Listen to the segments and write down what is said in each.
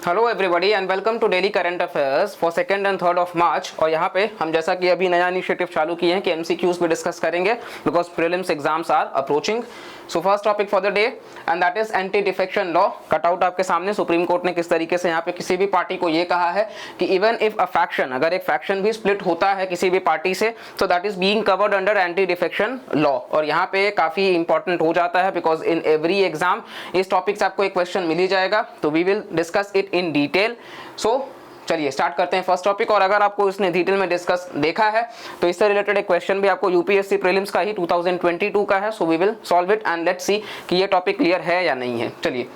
Hello everybody and welcome to daily current affairs for 2nd and 3rd of March. और यहाँ पे हम जैसा कि अभी नया इनिशिएटिव चालू किए हैं कि एमसीक्यूज भी डिस्कस करेंगे because prelims exams are approaching. So first topic for the day and that is anti defection law. Cutout आपके सामने, सुप्रीम कोर्ट ने किस तरीके से यहाँ पे किसी भी पार्टी को ये कहा है कि इवन इफ अ फैक्शन, अगर एक फैक्शन भी स्प्लिट होता है किसी भी पार्टी से, तो that is being covered under anti defection law. और यहाँ पे काफी इंपॉर्टेंट हो जाता है बिकॉज इन एवरी एग्जाम इस टॉपिक से आपको एक क्वेश्चन मिल ही जाएगा, तो we will discuss it in detail. So चलिए स्टार्ट करते हैं फर्स्ट टॉपिक। और अगर आपको इसने डिटेल में डिस्कस देखा है तो इससे रिलेटेड एक क्वेश्चन भी आपको यूपीएससी प्रीलिम्स का ही 2022 का है। So we will solve it and let's see कि ये टॉपिक क्लियर है या नहीं है। चलिए,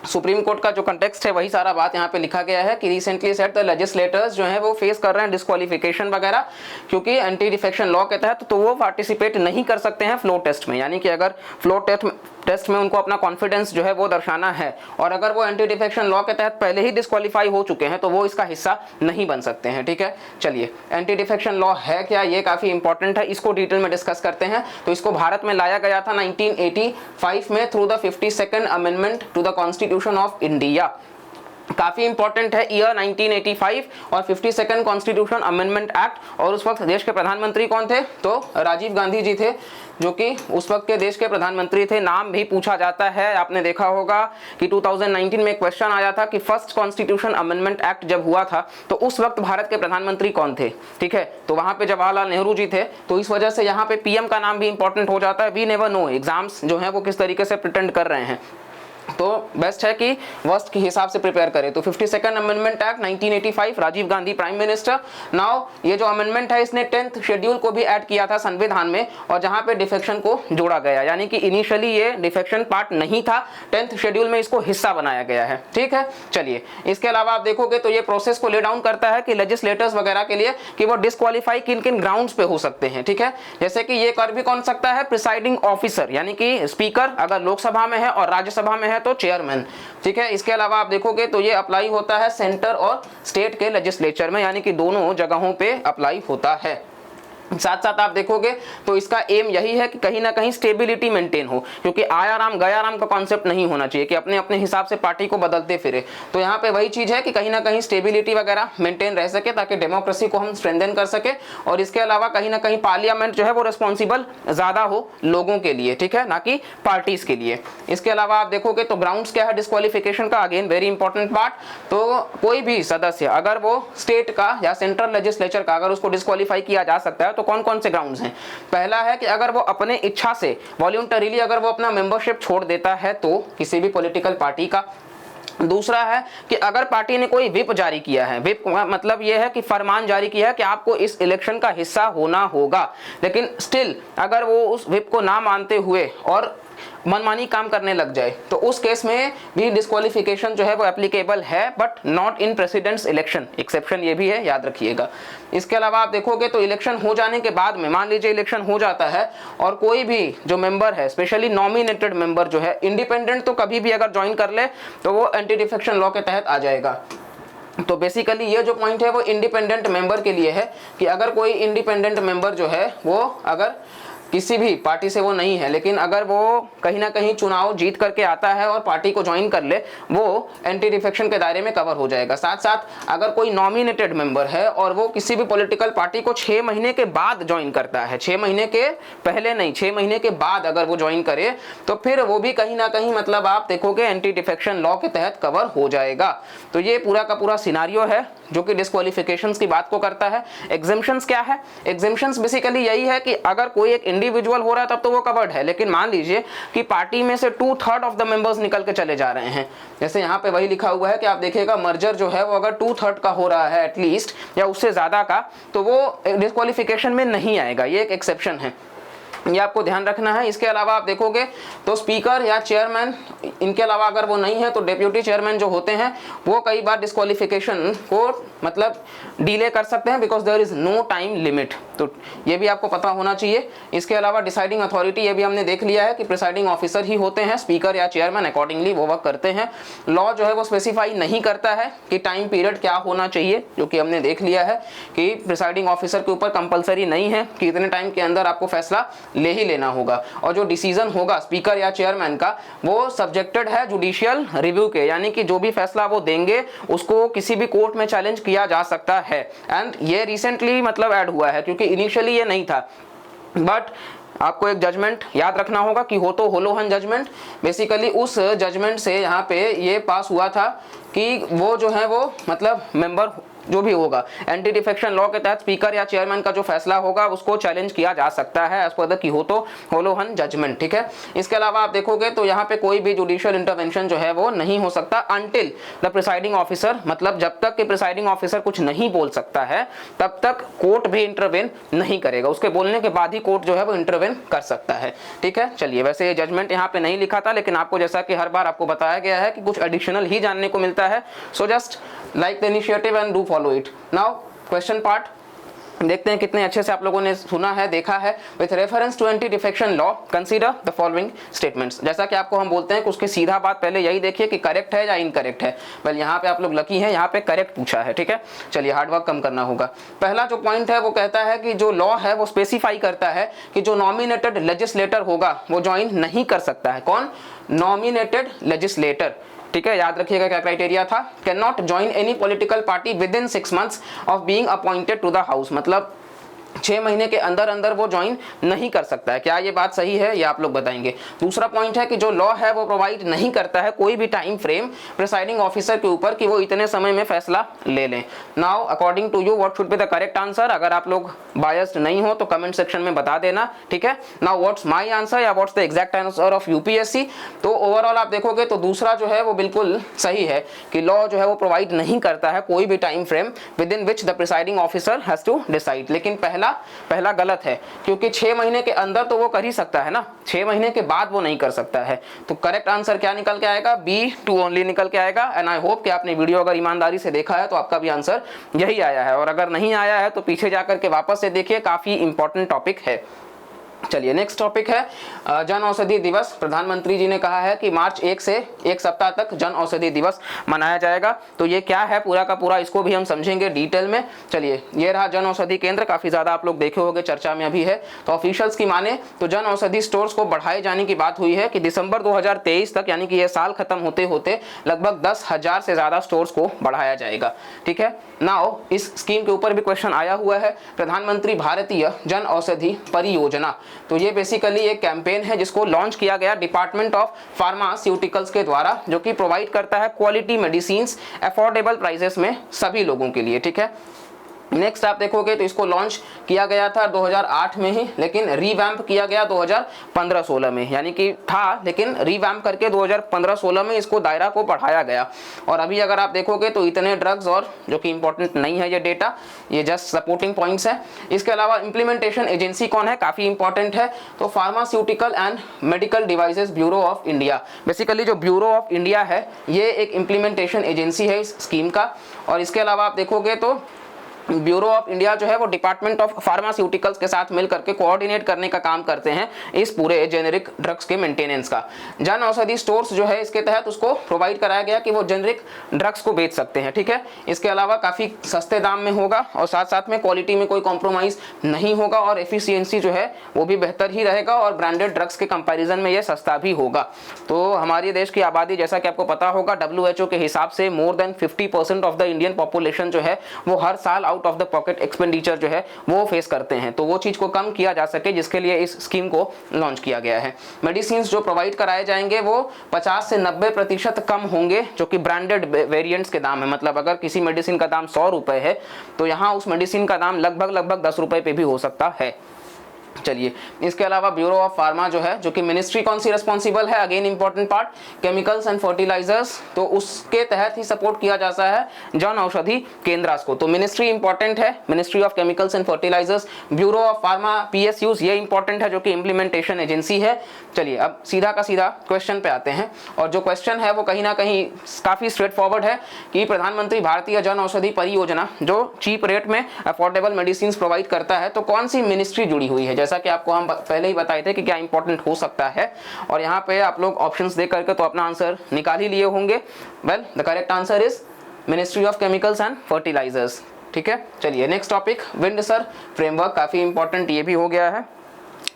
सुप्रीम कोर्ट का जो कंटेक्स्ट है वही सारा बात यहाँ पे लिखा गया है कि रिसेंटली सेट द लेजिस्लेटर्स जो है वो फेस कर रहे हैं डिस्क्वालिफिकेशन वगैरह, क्योंकि एंटी डिफेक्शन लॉ के तहत तो वो पार्टिसिपेट नहीं कर सकते हैं फ्लोर टेस्ट में। यानी कि अगर फ्लोर टेस्ट में उनको अपना कॉन्फिडेंस जो है वो दर्शाना है और अगर वो एंटी डिफेक्शन लॉ के तहत पहले ही डिस्क्वालीफाई हो चुके हैं तो वो इसका हिस्सा नहीं बन सकते हैं। ठीक है, चलिए एंटी डिफेक्शन लॉ है क्या, ये काफी इंपॉर्टेंट है, इसको डिटेल में डिस्कस करते हैं। तो इसको भारत में लाया गया था 1985 में through the 52nd amendment to the constitution of India. काफी इंपॉर्टेंट है ईयर 1985 और 52nd कॉन्स्टिट्यूशन अमेंडमेंट एक्ट। और उस वक्त देश के प्रधानमंत्री कौन थे, तो राजीव गांधी जी थे, जो कि उस वक्त के देश के प्रधानमंत्री थे। नाम भी पूछा जाता है, आपने देखा होगा कि 2019 में क्वेश्चन आया था कि फर्स्ट कॉन्स्टिट्यूशन अमेंडमेंट एक्ट जब हुआ था तो उस वक्त भारत के प्रधानमंत्री कौन थे। ठीक है, तो वहां पे जवाहरलाल नेहरू जी थे, तो इस वजह से यहाँ पे पीएम का नाम भी इंपॉर्टेंट हो जाता है। वी नेवर नो एग्जाम्स जो है वो किस तरीके से प्रिटेंड कर रहे हैं, तो बेस्ट है कि वर्स्ट के हिसाब से प्रिपेयर करें। तो 52nd amendment act 1985, Rajiv Gandhi prime minister. Now ये जो अमेंडमेंट है इसने 10th शेड्यूल को भी ऐड किया था संविधान में, और जहां पे डिफेक्शन को जोड़ा गया, यानी कि इनिशियली ये डिफेक्शन पार्ट नहीं था, 10th शेड्यूल में इसको हिस्सा बनाया गया है। ठीक है, चलिए इसके अलावा आप देखोगे तो ये प्रोसेस को ले डाउन करता है कि लेजिस्लेटर्स वगैरह के लिए कि वो डिस्क्वालीफाई किन किन ग्राउंड्स पे हो सकते हैं। ठीक है, जैसे कि ये कर भी कौन सकता है, प्रिसाइडिंग ऑफिसर यानी कि स्पीकर अगर लोकसभा में है और राज्यसभा में है तो चेयरमैन। ठीक है, इसके अलावा आप देखोगे तो ये अप्लाई होता है सेंटर और स्टेट के लेजिस्लेचर में, यानी कि दोनों जगहों पे अप्लाई होता है। साथ साथ आप देखोगे तो इसका एम यही है कि कहीं ना कहीं स्टेबिलिटी मेंटेन हो, क्योंकि आया राम गया राम का कॉन्सेप्ट नहीं होना चाहिए कि अपने अपने हिसाब से पार्टी को बदलते फिरे। तो यहाँ पे वही चीज है कि कहीं ना कहीं स्टेबिलिटी वगैरह मेंटेन रह सके ताकि डेमोक्रेसी को हम स्ट्रेंथन कर सके। और इसके अलावा कहीं ना कहीं पार्लियामेंट जो है वो रिस्पॉन्सिबल ज्यादा हो लोगों के लिए, ठीक है, ना कि पार्टीज के लिए। इसके अलावा आप देखोगे तो ग्राउंड्स क्या है डिस्क्वालिफिकेशन का, अगेन वेरी इंपॉर्टेंट पार्ट। तो कोई भी सदस्य अगर वो स्टेट का या सेंट्रल लेजिस्लेचर का अगर उसको डिस्क्वालीफाई किया जा सकता है तो कौन कौन से ग्राउंड्स हैं। पहला है कि अगर वो अपने इच्छा से वॉलंटरीली अगर वो अपना मेंबरशिप छोड़ देता है तो किसी भी पॉलिटिकल पार्टी का। दूसरा है कि अगर पार्टी ने कोई विप जारी किया है, विप मतलब यह है कि फरमान जारी किया है कि आपको इस इलेक्शन का हिस्सा होना होगा, लेकिन स्टिल अगर वो उस विप को ना मानते हुए और मनमानी काम करने लग जाए तो उस केस में भी डिस्क्वालिफिकेशन जो है वो एप्लीकेबल है, but not in president's election. Exception ये भी है, याद रखिएगा। इसके अलावा आप देखोगे तो इलेक्शन हो जाने के बाद में, मान लीजिए इलेक्शन हो जाता है और कोई भी जो मेंबर है, स्पेशली नॉमिनेटेड मेंबर जो है, इंडिपेंडेंट तो कभी भी अगर ज्वाइन कर ले तो वो एंटी डिफेक्शन लॉ के तहत आ जाएगा। तो बेसिकली ये जो पॉइंट है वो इंडिपेंडेंट मेंबर के लिए है कि अगर कोई इंडिपेंडेंट मेंबर जो है वो अगर किसी भी पार्टी से वो नहीं है, लेकिन अगर वो कहीं ना कहीं चुनाव जीत करके आता है और पार्टी को ज्वाइन कर ले, वो एंटी डिफेक्शन के दायरे में कवर हो जाएगा। साथ साथ अगर कोई नॉमिनेटेड मेंबर है और वो किसी भी पॉलिटिकल पार्टी को 6 महीने के बाद ज्वाइन करता है, 6 महीने के पहले नहीं, 6 महीने के बाद अगर वो ज्वाइन करे तो फिर वो भी कहीं ना कहीं मतलब आप देखोगे एंटी डिफेक्शन लॉ के तहत कवर हो जाएगा। तो ये पूरा का पूरा सिनारियो है जो कि डिस्क्वालिफिकेशंस की बात को करता है। एग्जेम्पशंस क्या है, एग्जेम्पशंस बेसिकली यही है कि अगर कोई एक इंडिविजुअल हो रहा है तब तो वो कवर्ड है, लेकिन मान लीजिए कि पार्टी में से 2/3 ऑफ द मेंबर्स निकल के चले जा रहे हैं, जैसे यहाँ पे वही लिखा हुआ है कि आप देखिएगा मर्जर जो है वो अगर 2/3 का हो रहा है एटलीस्ट या उससे ज्यादा का, तो वो डिस्क्वालिफिकेशन में नहीं आएगा। ये एक एक्सेप्शन है, ये आपको ध्यान रखना है। इसके अलावा आप देखोगे तो स्पीकर या चेयरमैन, इनके अलावा अगर वो नहीं है तो डेप्यूटी चेयरमैन जो होते हैं वो कई बार डिस्क्वालिफिकेशन को मतलब डिले कर सकते हैं because there is no time limit. तो ये भी आपको पता होना चाहिए। इसके अलावा डिसाइडिंग अथॉरिटी, ये भी हमने देख लिया है कि प्रिसाइडिंग ऑफिसर ही होते हैं, स्पीकर या चेयरमैन, अकॉर्डिंगली वो वर्क करते हैं। लॉ जो है वो स्पेसिफाई नहीं करता है कि टाइम पीरियड क्या होना चाहिए, जो कि हमने देख लिया है कि प्रिसाइडिंग ऑफिसर के ऊपर कंपलसरी नहीं है कि इतने टाइम के अंदर आपको फैसला ले ही लेना होगा, और जो डिसीजन होगा स्पीकर या चेयरमैन का वो सब्जेक्टेड है जुडिशियल रिव्यू के, यानी कि जो भी फैसला वो देंगे उसको किसी भी कोर्ट में चैलेंज किया जा सकता है। एंड ये रिसेंटली मतलब ऐड हुआ है, क्योंकि इनिशियली ये नहीं था। बट आपको एक जजमेंट याद रखना होगा कि हो तो होलोहन जजमेंट, बेसिकली उस जजमेंट से यहाँ पे ये पास हुआ था कि वो जो है वो मतलब मेंबर जो भी होगा एंटी डिफेक्शन लॉ के तहत स्पीकर या चेयरमैन का जो फैसला होगा उसको चैलेंज किया जा सकता है as per the Kyoto Holohan judgement, ठीक है। इसके अलावा आप देखोगे तो यहाँ पे कोई भी जुडिशियल इंटरवेंशन जो है वो नहीं हो सकता अनटिल द प्रिसाइडिंग ऑफिसर, मतलब जब तक कि प्रिसाइडिंग ऑफिसर कुछ नहीं बोल सकता है तब तक कोर्ट भी इंटरवेन नहीं करेगा, उसके बोलने के बाद ही कोर्ट जो है वो इंटरवेन कर सकता है, ठीक है। चलिए, वैसे ये जजमेंट यहाँ पे नहीं लिखा था, लेकिन आपको जैसा कि हर बार आपको बताया गया है कि कुछ एडिशनल ही जानने को मिलता है, so just like the initiative and do follow it. Now question part देखते हैं कितने अच्छे से आप लोगों ने सुना है, देखा है। With reference to anti defection law consider the following statements. जैसा कि आपको हम बोलते हैं कि उसकी सीधा बात पहले यही देखिए कि करेक्ट है या इनकरेक्ट है। वेल यहाँ पे आप लोग लकी हैं, यहाँ पे करेक्ट पूछा है, ठीक है। चलिए, हार्डवर्क कम करना होगा। पहला जो पॉइंट है वो कहता है कि जो लॉ है वो स्पेसिफाई करता है कि जो नॉमिनेटेड लेजिस्लेटर होगा वो ज्वाइन नहीं कर सकता है। कौन? नॉमिनेटेड लेजिस्लेटर, ठीक है। याद रखिएगा क्या क्राइटेरिया था, cannot join any political party within 6 months of being appointed to the house, मतलब 6 महीने के अंदर अंदर वो ज्वाइन नहीं कर सकता है। क्या ये बात सही है, ये आप लोग बताएंगे। दूसरा पॉइंट है कि जो लॉ है वो प्रोवाइड नहीं करता है कोई भी टाइम फ्रेम प्रिसाइडिंग ऑफिसर के ऊपर कि वो इतने समय में फैसला ले लें। Now according to you what should be the correct answer? अगर आप लोग बायस्ड नहीं हो तो कमेंट सेक्शन में बता देना, ठीक है। नाउ व्हाट्स माय आंसर या what's the exact answer of UPSC? तो ओवरऑल आप देखोगे तो दूसरा जो है वो बिल्कुल सही है कि लॉ जो है वो प्रोवाइड नहीं करता है कोई भी time frame within which the presiding officer has to decide. लेकिन पहला गलत है, क्योंकि 6 महीने के अंदर तो वो कर ही सकता है ना, 6 महीने के बाद वो नहीं कर सकता है। तो करेक्ट आंसर क्या निकल के आएगा? B2 ओनली निकल के आएगा। एंड आई होप कि आपने वीडियो अगर ईमानदारी से देखा है तो आपका भी आंसर यही आया है, और अगर नहीं आया है तो पीछे जाकर के वापस से देखिए, काफी इंपॉर्टेंट टॉपिक है। चलिए, नेक्स्ट टॉपिक है जन औषधि दिवस। प्रधानमंत्री जी ने कहा है कि मार्च 1 से 1 सप्ताह तक जन औषधि दिवस मनाया जाएगा। तो ये क्या है पूरा का पूरा, इसको भी हम समझेंगे डिटेल में। चलिए, ये रहा जन औषधि केंद्र, काफी ज्यादा आप लोग देखे होंगे, चर्चा में अभी है। तो ऑफिशियल्स की माने तो जन औषधि स्टोर्स को बढ़ाए जाने की बात हुई है कि दिसंबर 2023 तक, यानी कि ये साल खत्म होते होते लगभग 10,000 से ज्यादा स्टोर्स को बढ़ाया जाएगा, ठीक है। नाउ इस स्कीम के ऊपर भी क्वेश्चन आया हुआ है, प्रधानमंत्री भारतीय जन औषधि परियोजना। तो ये बेसिकली एक कैंपेन है जिसको लॉन्च किया गया डिपार्टमेंट ऑफ फार्मास्यूटिकल्स के द्वारा, जो कि प्रोवाइड करता है क्वालिटी मेडिसिन्स अफोर्डेबल प्राइसेस में सभी लोगों के लिए, ठीक है। नेक्स्ट आप देखोगे तो इसको लॉन्च किया गया था 2008 में ही, लेकिन रीवैम्प किया गया 2015-16 में, यानी कि था लेकिन रीवैम्प करके 2015-16 में इसको दायरा को बढ़ाया गया। और अभी अगर आप देखोगे तो इतने ड्रग्स, और जो कि इंपॉर्टेंट नहीं है ये डेटा, ये जस्ट सपोर्टिंग पॉइंट्स है। इसके अलावा इंप्लीमेंटेशन एजेंसी कौन है, काफी इंपॉर्टेंट है, तो pharmaceutical and medical devices bureau of India. Basically जो ब्यूरो ऑफ इंडिया है ये एक इंप्लीमेंटेशन एजेंसी है इस स्कीम का। और इसके अलावा आप देखोगे तो ब्यूरो ऑफ इंडिया जो है वो डिपार्टमेंट ऑफ फार्मास्यूटिकल्स के साथ मिल करके कोऑर्डिनेट करने का काम करते हैं इस पूरे जेनेरिक ड्रग्स के मेंटेनेंस का। जन औषधि स्टोर्स जो है इसके तहत उसको प्रोवाइड कराया गया कि वो जेनेरिक ड्रग्स को बेच सकते हैं, ठीक है। इसके अलावा काफी सस्ते दाम में होगा, और साथ साथ में क्वालिटी में कोई कॉम्प्रोमाइज नहीं होगा, और एफिशिएंसी जो है वो भी बेहतर ही रहेगा, और ब्रांडेड ड्रग्स के कंपैरिजन में ये सस्ता भी होगा। तो हमारे देश की आबादी, जैसा कि आपको पता होगा, WHO के हिसाब से more than 50% of the Indian population जो है वो हर साल out of the pocket expenditure जो है वो फेस करते हैं। तो वो चीज को कम किया जा सके, जिसके लिए इस स्कीम को लॉन्च किया गया है। मेडिसिन जो प्रोवाइड कराए जाएंगे वो 50 से 90% कम होंगे, जो कि ब्रांडेड वेरिएंट्स के दाम है। मतलब अगर किसी मेडिसिन का दाम 100 रुपए है तो यहाँ उस मेडिसिन का दाम लगभग 10 रुपए पे भी हो सकता है। चलिए, इसके अलावा ब्यूरो ऑफ फार्मा जो है, जो कि मिनिस्ट्री कौन सी रिस्पॉन्सिबल है, again important part, chemicals and fertilisers, तो उसके तहत ही सपोर्ट किया जाता है जन औषधि केंद्रास को। तो मिनिस्ट्री इंपॉर्टेंट है, ministry of chemicals and fertilisers. Bureau of pharma PSUs ये इंपॉर्टेंट है, जो कि इंप्लीमेंटेशन एजेंसी है। चलिए, अब सीधा का सीधा क्वेश्चन पे आते हैं, और जो क्वेश्चन है वो कहीं ना कहीं काफी स्ट्रेट फॉरवर्ड है कि प्रधानमंत्री भारतीय जन औषधि परियोजना जो चीप रेट में अफोर्डेबल मेडिसिन प्रोवाइड करता है, तो कौन सी मिनिस्ट्री जुड़ी हुई है। जैसा कि आपको हम पहले ही बताए थे कि क्या इंपॉर्टेंट हो सकता है, और यहाँ पे आप लोग ऑप्शंस देख करके तो अपना आंसर निकाल ही लिए होंगे। Well, the correct answer is ministry of chemicals and fertilisers, ठीक है। चलिए, next topic, Windsor framework, काफी इंपॉर्टेंट ये भी हो गया है।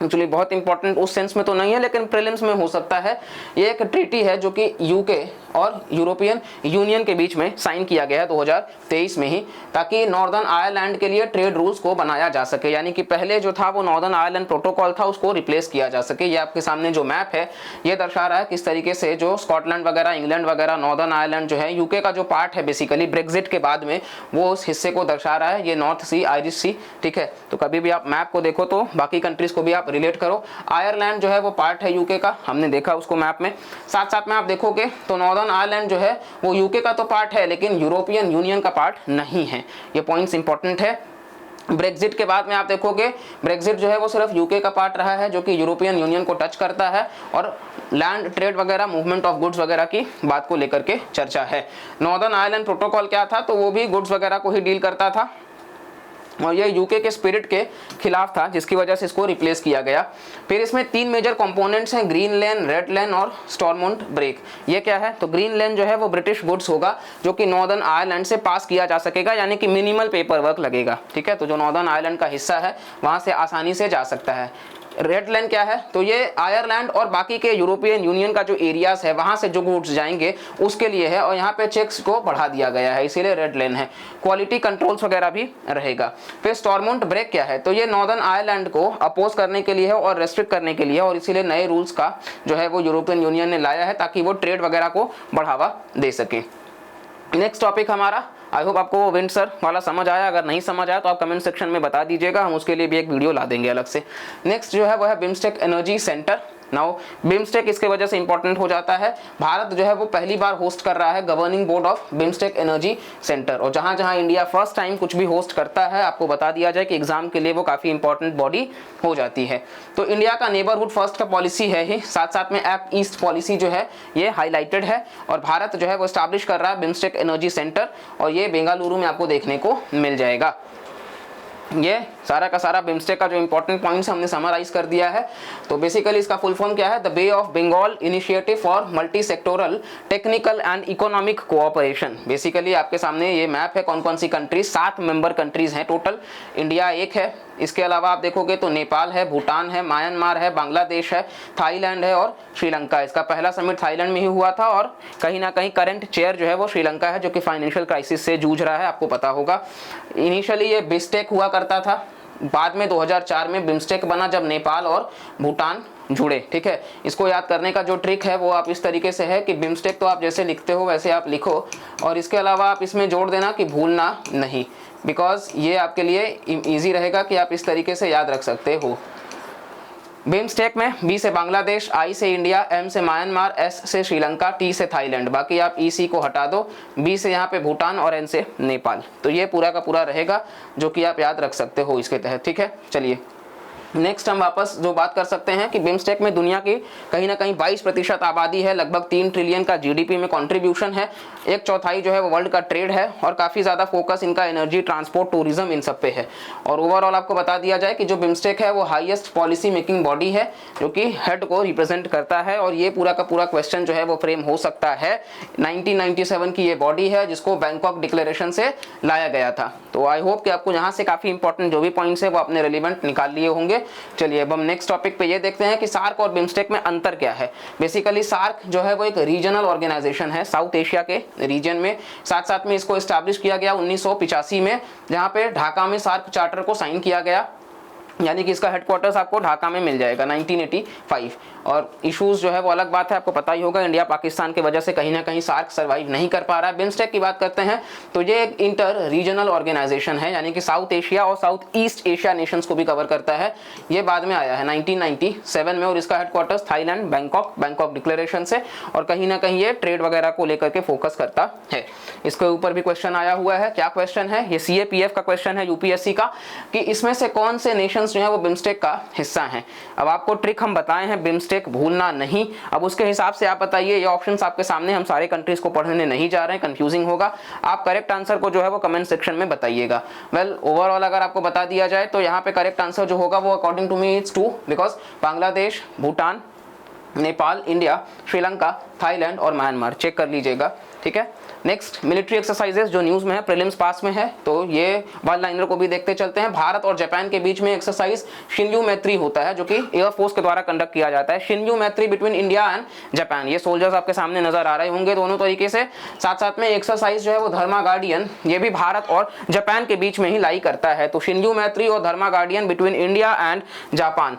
एक्चुअली बहुत इंपॉर्टेंट उस सेंस में तो नहीं है, लेकिन प्रीलिम्स में हो सकता है। ये एक ट्रीटी है जो कि यूके और यूरोपियन यूनियन के बीच में साइन किया गया है 2023 में ही, ताकि नॉर्दर्न आयरलैंड के लिए ट्रेड रूल्स को बनाया जा सके। यानी कि पहले जो था वो नॉर्दर्न आयरलैंड प्रोटोकॉल था, उसको रिप्लेस किया जा सके। ये आपके सामने जो मैप है ये दर्शा रहा है किस तरीके से जो स्कॉटलैंड वगैरह, इंग्लैंड वगैरह, नॉर्दर्न आयरलैंड जो है यूके का जो पार्ट है बेसिकली ब्रेक्जिट के बाद में, वो उस हिस्से को दर्शा रहा है। ये नॉर्थ सी, आयरिश सी, ठीक है। तो कभी भी आप मैप को देखो तो बाकी कंट्रीज को भी आप रिलेट करो। आयरलैंड जो है वो पार्ट है यूके का, हमने देखा उसको मैप में। साथ साथ में आप देखोगे तो नॉर्दर्न आयरलैंड जो है वो यूके का तो पार्ट है, लेकिन यूरोपियन यूनियन का पार्ट नहीं है। ये पॉइंट्स इंपॉर्टेंट है। ब्रेक्जिट के बाद में आप देखोगे ब्रेक्जिट जो है वो सिर्फ यूके का पार्ट रहा है, जो कि यूरोपियन यूनियन को टच करता है, और लैंड ट्रेड वगैरह, मूवमेंट ऑफ गुड्स वगैरह की बात को लेकर के चर्चा है। नॉर्दर्न आयरलैंड प्रोटोकॉल क्या था, तो वो भी गुड्स वगैरह को ही डील करता था, और ये यूके के स्पिरिट के खिलाफ था, जिसकी वजह से इसको रिप्लेस किया गया। फिर इसमें 3 मेजर कंपोनेंट्स हैं, ग्रीन लेन, रेड लेन और स्टॉर्मोंट ब्रेक। ये क्या है, तो ग्रीन लेन जो है वो ब्रिटिश गुड्स होगा जो कि नॉर्दर्न आयरलैंड से पास किया जा सकेगा, यानी कि मिनिमल पेपर वर्क लगेगा, ठीक है। तो जो नॉर्दर्न आयरलैंड का हिस्सा है वहां से आसानी से जा सकता है। रेड लाइन क्या है, तो ये आयरलैंड और बाकी के यूरोपियन यूनियन का जो एरियाज है वहां से जो गुड्स जाएंगे उसके लिए है, और यहाँ पे चेक्स को बढ़ा दिया गया है, इसीलिए रेड लाइन है। क्वालिटी कंट्रोल्स वगैरह भी रहेगा। फिर स्टॉर्मोंट ब्रेक क्या है, तो ये नॉर्दर्न आयरलैंड को अपोज करने के लिए है और रेस्ट्रिक्ट करने के लिए, और इसीलिए नए रूल्स का जो है वो यूरोपियन यूनियन ने लाया है ताकि वो ट्रेड वगैरह को बढ़ावा दे सके। नेक्स्ट टॉपिक हमारा, आई होप आपको विंडसर वाला समझ आया। अगर नहीं समझ आया तो आप कमेंट सेक्शन में बता दीजिएगा, हम उसके लिए भी एक वीडियो ला देंगे अलग से। नेक्स्ट जो है वो है BIMSTEC energy centre. Now BIMSTEC इसके वजह से इंपॉर्टेंट हो जाता है, भारत जो है वो पहली बार होस्ट कर रहा है governing board of BIMSTEC energy centre, और जहां जहां इंडिया फर्स्ट टाइम कुछ भी होस्ट करता है आपको बता दिया जाए कि एग्जाम के लिए वो काफी इंपॉर्टेंट बॉडी हो जाती है। तो इंडिया का नेबरहुड फर्स्ट का पॉलिसी है ही, साथ साथ में एक्ट ईस्ट पॉलिसी जो है ये हाईलाइटेड है, और भारत जो है वो स्टैब्लिश कर रहा है बिम्स्टेक एनर्जी सेंटर, और ये बेंगलुरु में आपको देखने को मिल जाएगा। ये सारा का सारा बिम्स्टेक का जो इंपॉर्टेंट पॉइंट्स हमने समराइज कर दिया है। तो बेसिकली इसका फुल फॉर्म क्या है, the Bay of Bengal initiative for multi sectoral technical and economic cooperation. Basically आपके सामने ये मैप है कौन कौन सी कंट्रीज, 7 मेंबर कंट्रीज हैं टोटल, इंडिया एक है, इसके अलावा आप देखोगे तो नेपाल है, भूटान है, म्यांमार है, बांग्लादेश है, थाईलैंड है और श्रीलंका। इसका पहला समिट थाईलैंड में ही हुआ था, और कहीं ना कहीं करंट चेयर जो है वो श्रीलंका है, जो कि फाइनेंशियल क्राइसिस से जूझ रहा है, आपको पता होगा। इनिशियली ये बिस्टेक हुआ करता था, बाद में 2004 में बिम्स्टेक बना जब नेपाल और भूटान जुड़े, ठीक है। इसको याद करने का जो ट्रिक है वो आप इस तरीके से है कि बिम्स्टेक तो आप जैसे लिखते हो वैसे आप लिखो, और इसके अलावा आप इसमें जोड़ देना कि भूलना नहीं, बिकॉज ये आपके लिए इजी रहेगा कि आप इस तरीके से याद रख सकते हो। बिम्स्टेक में बी से बांग्लादेश, आई से इंडिया, एम से म्यांमार, एस से श्रीलंका, टी से थाईलैंड, बाकी आप ई सी को हटा दो, बी से यहाँ पे भूटान और एन से नेपाल। तो ये पूरा का पूरा रहेगा जो कि आप याद रख सकते हो इसके तहत, ठीक है। चलिए नेक्स्ट हम वापस जो बात कर सकते हैं कि बिम्स्टेक में दुनिया की कहीं ना कहीं 22% आबादी है, लगभग 3 ट्रिलियन का जीडीपी में कंट्रीब्यूशन है, 1/4 जो है वो वर्ल्ड का ट्रेड है, और काफ़ी ज़्यादा फोकस इनका एनर्जी, ट्रांसपोर्ट, टूरिज्म इन सब पे है। और ओवरऑल आपको बता दिया जाए कि जो बिम्स्टेक है वो हाईएस्ट पॉलिसी मेकिंग बॉडी है जो कि हेड को रिप्रेजेंट करता है, और ये पूरा का पूरा क्वेश्चन जो है वो फ्रेम हो सकता है। 1997 की ये बॉडी है जिसको बैंकॉक डिक्लेरेशन से लाया गया था। तो आई होप कि आपको यहाँ से काफ़ी इंपॉर्टेंट जो भी पॉइंट्स है वो आपने रेलिवेंट निकाल लिए होंगे। चलिए अब हम नेक्स्ट टॉपिक पे ये देखते हैं कि सार्क और बिम्स्टेक में अंतर क्या है। बेसिकली सार्क जो है वो एक रीजनल ऑर्गेनाइजेशन है साउथ एशिया के रीजन में, साथ साथ में इसको एस्टैब्लिश किया गया 1985 में, जहाँ पे ढाका में सार्क चार्टर को साइन किया गया, यानी कि इसका हेडक्वार्टर्स आपको ढाका में मिल जाएगा 1985। और इश्यूज जो है वो अलग बात है, आपको पता ही होगा इंडिया पाकिस्तान की वजह से कहीं ना कहीं सार्क सर्वाइव नहीं कर पा रहा है। बिम्स्टेक की बात करते हैं तो ये एक इंटर रीजनल ऑर्गेनाइजेशन है, यानी कि साउथ एशिया और साउथ ईस्ट एशिया नेशंस को भी कवर करता है। ये बाद में आया है 1997 में, और इसका हेडक्वार्टर्स थाईलैंड बैंकॉक डिक्लेरेशन से, और कहीं ना कहीं ये ट्रेड वगैरह को लेकर के फोकस करता है। इसके ऊपर भी क्वेश्चन आया हुआ है, क्या क्वेश्चन है, ये CAPF का क्वेश्चन है यूपीएससी का, कि इसमें से कौन से नेशन जो है वो बिम्स्टेक का हिस्सा हैं। अब आपको ट्रिक हम बताए हैं, बिम्स्टेक भूलना नहीं। अब उसके हिसाब से आप बताइए, ये ऑप्शंस आपके सामने, हम सारे कंट्रीज को पढ़ने नहीं जा रहे हैं, कंफ्यूजिंग होगा। आप करेक्ट आंसर को जो है वो कमेंट सेक्शन में बताइएगा। वेल ओवरऑल अगर आपको बता दिया जाए तो यहाँ पे करेक्ट आंसर जो होगा वो according to me it's 2, because Bangladesh, Bhutan, Nepal, India, Sri Lanka, Thailand और म्यांमार, चेक कर लीजिएगा, ठीक है। नेक्स्ट मिलिट्री एक्सरसाइजेस जो न्यूज़ में है, प्रीलिम्स पास में है, तो ये वन लाइनर को भी देखते चलते हैं। भारत और जापान के बीच में एक्सरसाइज शिन्यू मैत्री होता है जो कि एयरफोर्स के द्वारा कंडक्ट किया जाता है। शिन्यू मैत्री बिटवीन इंडिया एंड जापान, ये सोल्जर्स आपके सामने नजर आ रहे होंगे दोनों तरीके से। साथ साथ में एक्सरसाइज जो है वो धर्मा गार्डियन, ये भी भारत और जापान के बीच में ही लाई करता है। तो शिन्यू मैत्री और Dharma Guardian between India and Japan.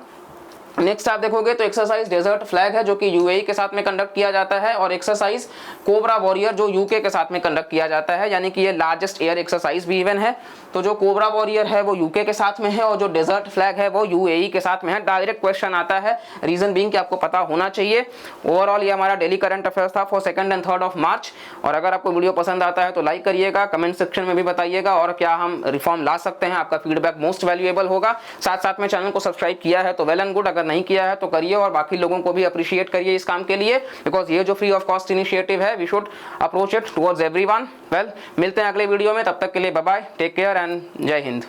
Next आप देखोगे तो एक्सरसाइज डेजर्ट फ्लैग है जो कि यूएई के साथ में कंडक्ट किया जाता है, और एक्सरसाइज कोबरा वॉरियर जो यूके के साथ में कंडक्ट किया जाता है, यानी कि ये लार्जेस्ट एयर एक्सरसाइज भी इवन है। तो जो कोबरा वॉरियर है वो यूके के साथ में है और जो डेजर्ट फ्लैग है वो यूएई के साथ में है। डायरेक्ट क्वेश्चन आता है, रीजन बीइंग कि आपको पता होना चाहिए। ओवरऑल ये हमारा डेली करंट अफेयर्स था फॉर 2 एंड 3 मार्च। और अगर आपको वीडियो पसंद आता है तो लाइक करिएगा, कमेंट सेक्शन में भी बताइएगा और क्या हम रिफॉर्म ला सकते हैं, आपका फीडबैक मोस्ट वैल्यूएबल होगा। साथ साथ में चैनल को सब्सक्राइब किया है तो वेल एंड गुड, अगर नहीं किया है तो करिए और बाकी लोगों को भी अप्रिशिएट करिए इस काम के लिए, बिकॉज ये जो फ्री ऑफ कॉस्ट इनिशिएटिव है we should approach it towards everyone. Well, मिलते हैं अगले वीडियो में, तब तक के लिए bye bye, take care and Jai Hind.